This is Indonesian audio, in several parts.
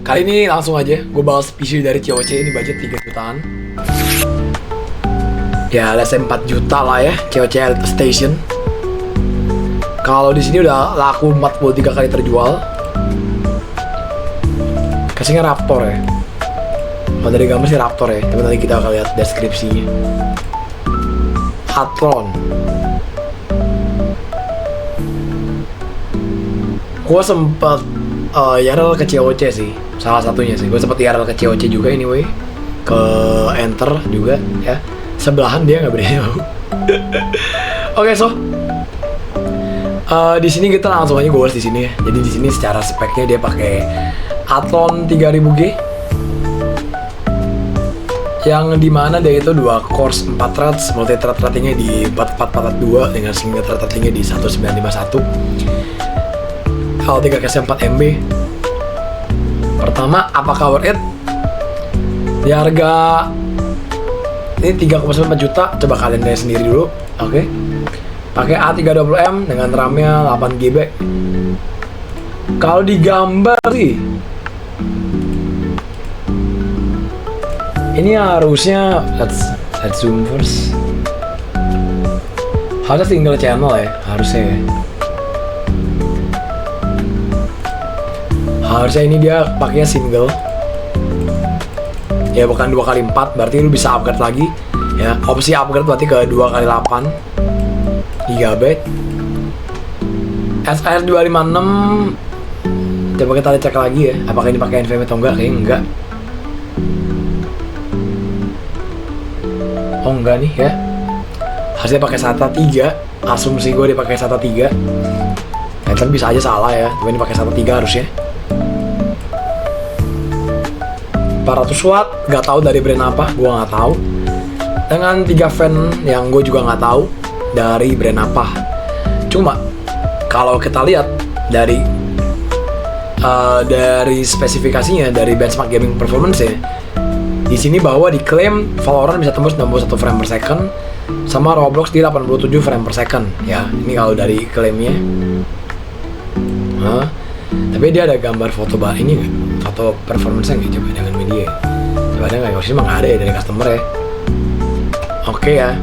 Kali ini langsung aja gue bahas PC dari COC. Ini budget 3 jutaan. Ya, let's say 4 juta lah ya, COC Elite Station. Kalau di sini udah laku 43 kali terjual. Kasihnya Raptor ya. Kalau dari gambar sih Raptor ya, tapi nanti kita akan lihat deskripsinya. Athlon. Gue sempet IRL ke COC sih, salah satunya sih. Gue sempet IRL ke COC juga anyway, ke Enter juga ya. Sebelahan dia nggak beda jauh. Oke, so di sini kita langsung aja gue di sini ya. Jadi di sini secara speknya dia pakai Athlon 3000G, yang dimana dia itu 2 cores 4 threads, multi thread ratingnya di 4442 dengan single thread ratingnya di 1951. Kalau 3 cache 4 MB. Pertama, apakah worth it? Di harga ini 3,4 juta, coba kalian lihat sendiri dulu. Oke. Pakai A320M dengan RAM-nya 8GB. Kalau digambar sih ini harusnya, let's zoom first. Harusnya single channel ya, harusnya ya. Harusnya ini dia pakainya single. Ya bukan 2x4, berarti lu bisa upgrade lagi. Ya, opsi upgrade berarti ke 2x8 GB. SR256. Coba kita cek lagi ya, apakah ini pakai NVMe atau enggak? Kayaknya enggak. Oh enggak nih ya. Harusnya pakai SATA 3. Asumsi gue dia pakai SATA 3. Ya, tapi bisa aja salah ya. Tapi ini pakai SATA 3 harusnya. 400 watt, nggak tahu dari brand apa, gue nggak tahu. Dengan 3 fan yang gue juga nggak tahu dari brand apa. Cuma kalau kita lihat dari spesifikasinya, dari benchmark gaming performance ya, di sini bahwa diklaim Valorant bisa tembus 61 frame per second, sama Roblox di 87 frame per second. Ya, ini kalau dari klaimnya. Tapi dia ada gambar foto ini nggak? Foto performance-nya nggak, coba dengan media? Coba ada nggak? Maksudnya emang nggak ada ya dari customer ya. Oke ya.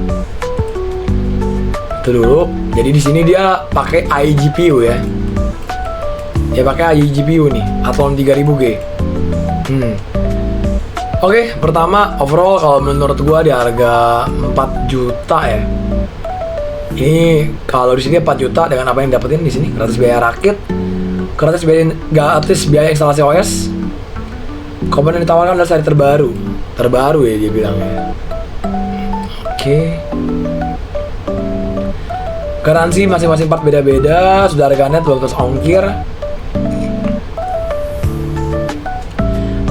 Itu dulu. Jadi di sini dia pakai iGPU ya. Dia pakai iGPU nih, Athlon 3000G. Oke, pertama overall kalau menurut gua di harga 4 juta ya. Ini kalau di sini 4 juta dengan apa yang dapetin di sini? Gratis biaya rakit, gratis biaya instalasi OS. Komponen ditawarkan adalah seri terbaru ya dia bilang ya. Oke. Garansi masing-masing part beda-beda, sudah harganya 12 ongkir.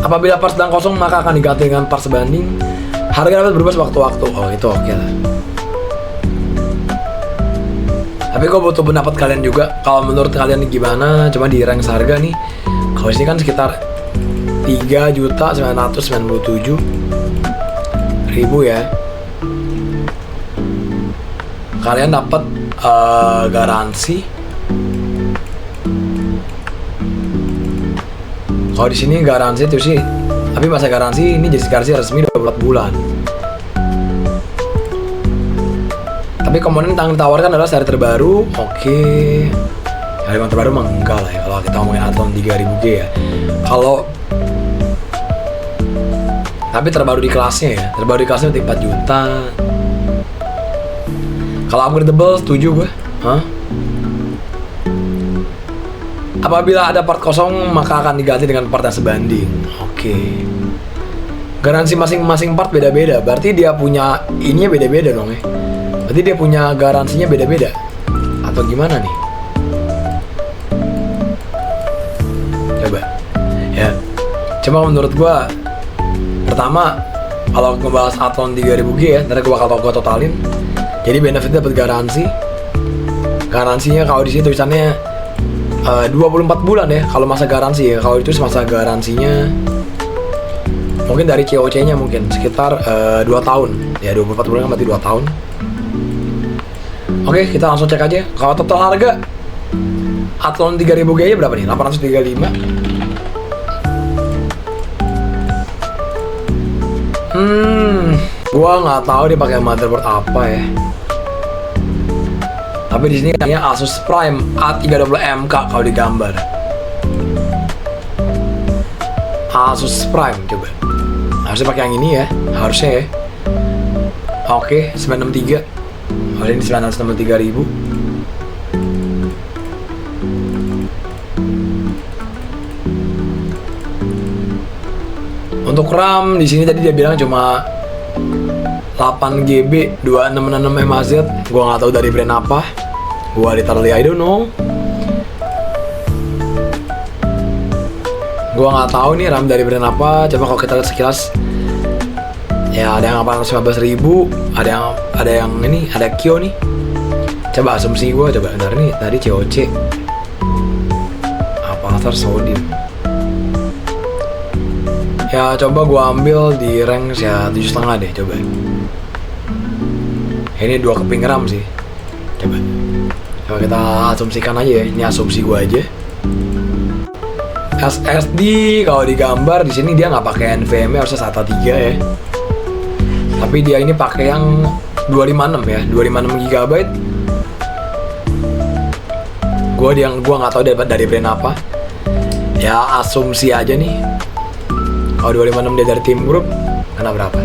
Apabila part sedang kosong maka akan diganti dengan part sebanding. Harga dapat berubah sewaktu-waktu. Oh itu oke lah. Tapi gue butuh pendapat kalian juga. Kalau menurut kalian gimana? Cuma di rank harga nih. Kalau sini kan sekitar 3.997.000 ya. Kalian dapat garansi. Kalau di sini garansi itu sih, tapi masa garansi ini jadi garansi resmi 24 bulan. Tapi komponen yang ditawarkan adalah seri terbaru. Oke. Seri terbaru mah enggak lah ya kalau kita ngomongin Athlon 3000G ya. Tapi terbaru di kelasnya ya. Terbaru di kelasnya 4 juta. Kalau upgradable setuju gue. Apabila ada part kosong maka akan diganti dengan part yang sebanding. Oke. Garansi masing-masing part beda-beda. Berarti dia punya ininya beda-beda dong ya. Berarti dia punya garansinya beda-beda. Atau gimana nih? Coba. Ya. Cuma menurut gua pertama kalau ngebahas Athlon 3000G ya, nanti gua bakal totalin. Jadi benefitnya dapat garansi. Garansinya kalau di sini tulisannya 24 bulan ya kalau masa garansi ya. Kalau itu masa garansinya mungkin dari COC-nya mungkin sekitar 2 tahun. Ya 24 bulan kan berarti 2 tahun. Oke, kita langsung cek aja. Kalau total harga Athlon 3000G berapa nih? 835. Gua nggak tahu dia pakai motherboard apa ya. Tapi di sini kayaknya Asus Prime A320MK kalau digambar. Asus Prime coba. Harusnya pakai yang ini ya, harusnya ya. Oke, 963. Kali ini 963.000. Untuk RAM di sini tadi dia bilang cuma 8GB 266 MHz. Gua nggak tahu dari brand apa. Gua literally I don't know. Gua nggak tahu nih RAM dari brand apa. Coba kalau kita lihat sekilas, ya ada yang 815.000, ada yang ini, ada Kyo nih. Coba asumsi gua, coba bentar nih tadi COC. Apa asal Sodium? Ya coba gua ambil di rank ya 7,5 deh, coba. Ini 2 keping RAM sih. Coba kita asumsikan aja ya, ini asumsi gua aja. SSD kalau digambar di sini dia nggak pakai NVMe, harusnya SATA 3 ya. Tapi dia ini pakai yang 256 ya, 256 GB. Gua nggak tahu dari brand apa. Ya asumsi aja nih. Kalau 256 dia dari Tim Group, kena berapa?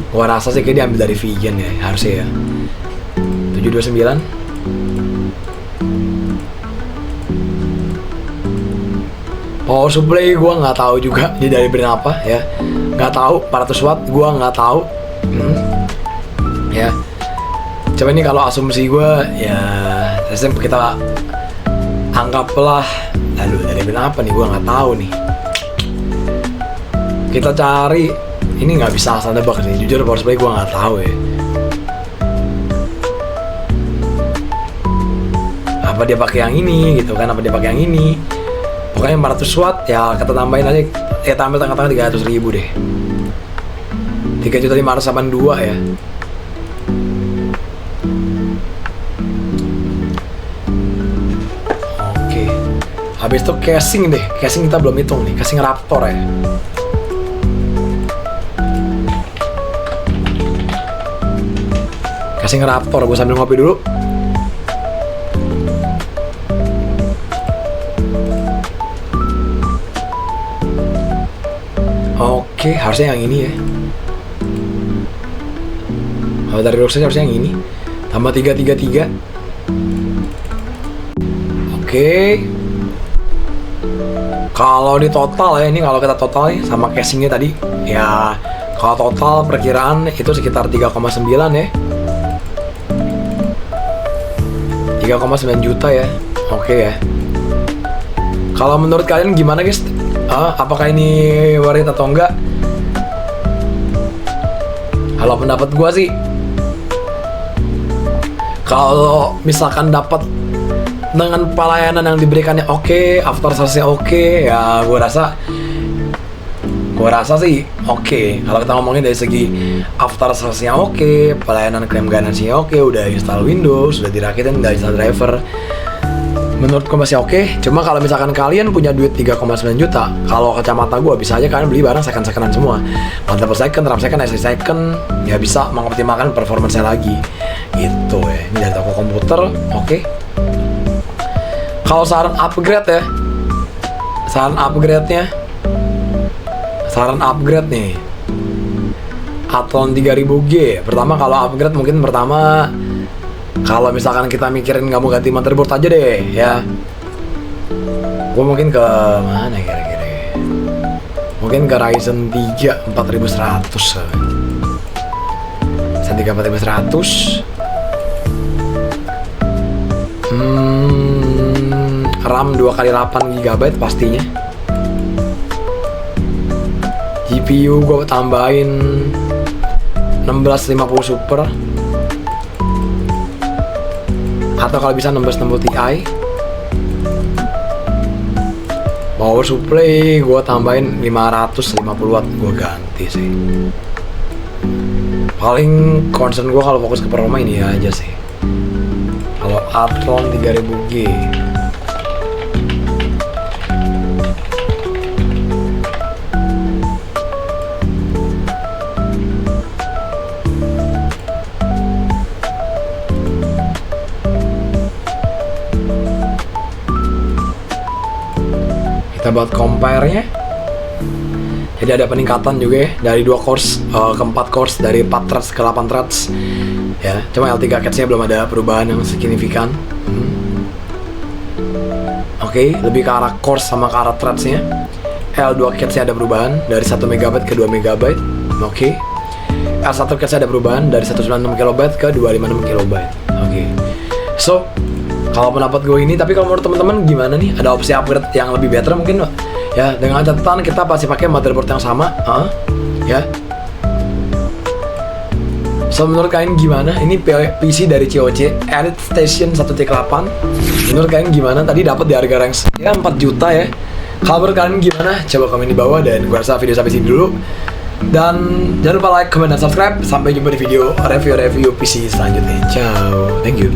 Gua rasa sih kayak dia ambil dari Vegan ya, harusnya ya. 729. Power supply gue nggak tahu juga dia dari brand apa ya, nggak tahu. 400 watt gue nggak tahu. Ya coba ini kalau asumsi gue ya kita anggaplah, lalu dari brand apa nih gue nggak tahu nih. Kita cari, ini nggak bisa asal nebak nih, jujur power supply gue nggak tahu ya. Apa dia pakai yang ini gitu kan, apa dia pakai yang ini. Pokoknya 400 watt ya kita tambahin aja, ya tambah tengah-tengah 300.000 deh. 3.582 ya. Oke. Habis itu casing deh. Casing kita belum hitung nih, casing Raptor ya. Casing Raptor, gue sambil ngopi dulu. Oke, harusnya yang ini ya. Kalau dari Roxas harusnya yang ini. Tambah 333. Oke. Kalau di total ya, ini kalau kita total ya, sama casingnya tadi. Ya, kalau total perkiraan itu sekitar 3,9 ya. 3,9 juta ya. Oke ya. Kalau menurut kalian gimana guys? Apakah ini worth it atau enggak? Kalau pendapat gua sih, kalau misalkan dapat dengan pelayanan yang diberikannya oke, after sales-nya oke, ya gua rasa sih oke. Kalau kita ngomongin dari segi after sales-nya oke, pelayanan klaim garansinya oke, udah install Windows, sudah dirakitin, udah install driver, menurutku masih oke. Cuma kalau misalkan kalian punya duit 3,9 juta, kalau kacamata gue bisa aja kalian beli barang second-secondan semua. Mantap second, RAM second, SSD second, ya bisa mengoptimalkan performance lagi. Itu ya, ini dari toko komputer, oke. Kalau saran upgrade ya, saran upgrade nih, Athlon 3000G. Pertama kalau upgrade mungkin kalau misalkan kita mikirin nggak mau ganti motherboard aja deh ya, gue mungkin ke mana kira-kira ya? Mungkin ke Ryzen 3 4100 Ryzen 3 4100. RAM 2x8 GB pastinya. GPU gue tambahin 1650 Super, atau kalau bisa 1660 Ti. Power supply gue tambahin 550 watt, gue ganti sih. Paling concern gue kalau fokus ke performa ini aja sih. Kalau Athlon 3000G, Kita buat compare-nya. Jadi ada peningkatan juga ya, dari 2 cores ke 4 cores, dari 4 threads ke 8 threads. Ya, cuma L3 cache-nya belum ada perubahan yang signifikan. Oke, lebih ke arah cores sama ke arah threads-nya. L2 cache-nya ada perubahan dari 1 MB ke 2 MB. Oke. L1 cache-nya ada perubahan dari 196 KB ke 256 KB. Oke. So, kalau pendapat gue ini, tapi kalau menurut teman-teman gimana nih? Ada opsi upgrade yang lebih better mungkin? Ya, dengan catatan kita pasti pakai motherboard yang sama, ya. So, menurut kalian gimana? Ini PC dari COC Elite Station 1.8. Menurut kalian gimana? Tadi dapat di harga range ya 4 juta ya. Kalau menurut kalian gimana? Coba komen di bawah, dan gue rasa video sampai sini dulu. Dan jangan lupa like, comment, dan subscribe. Sampai jumpa di video review PC selanjutnya. Ciao, thank you.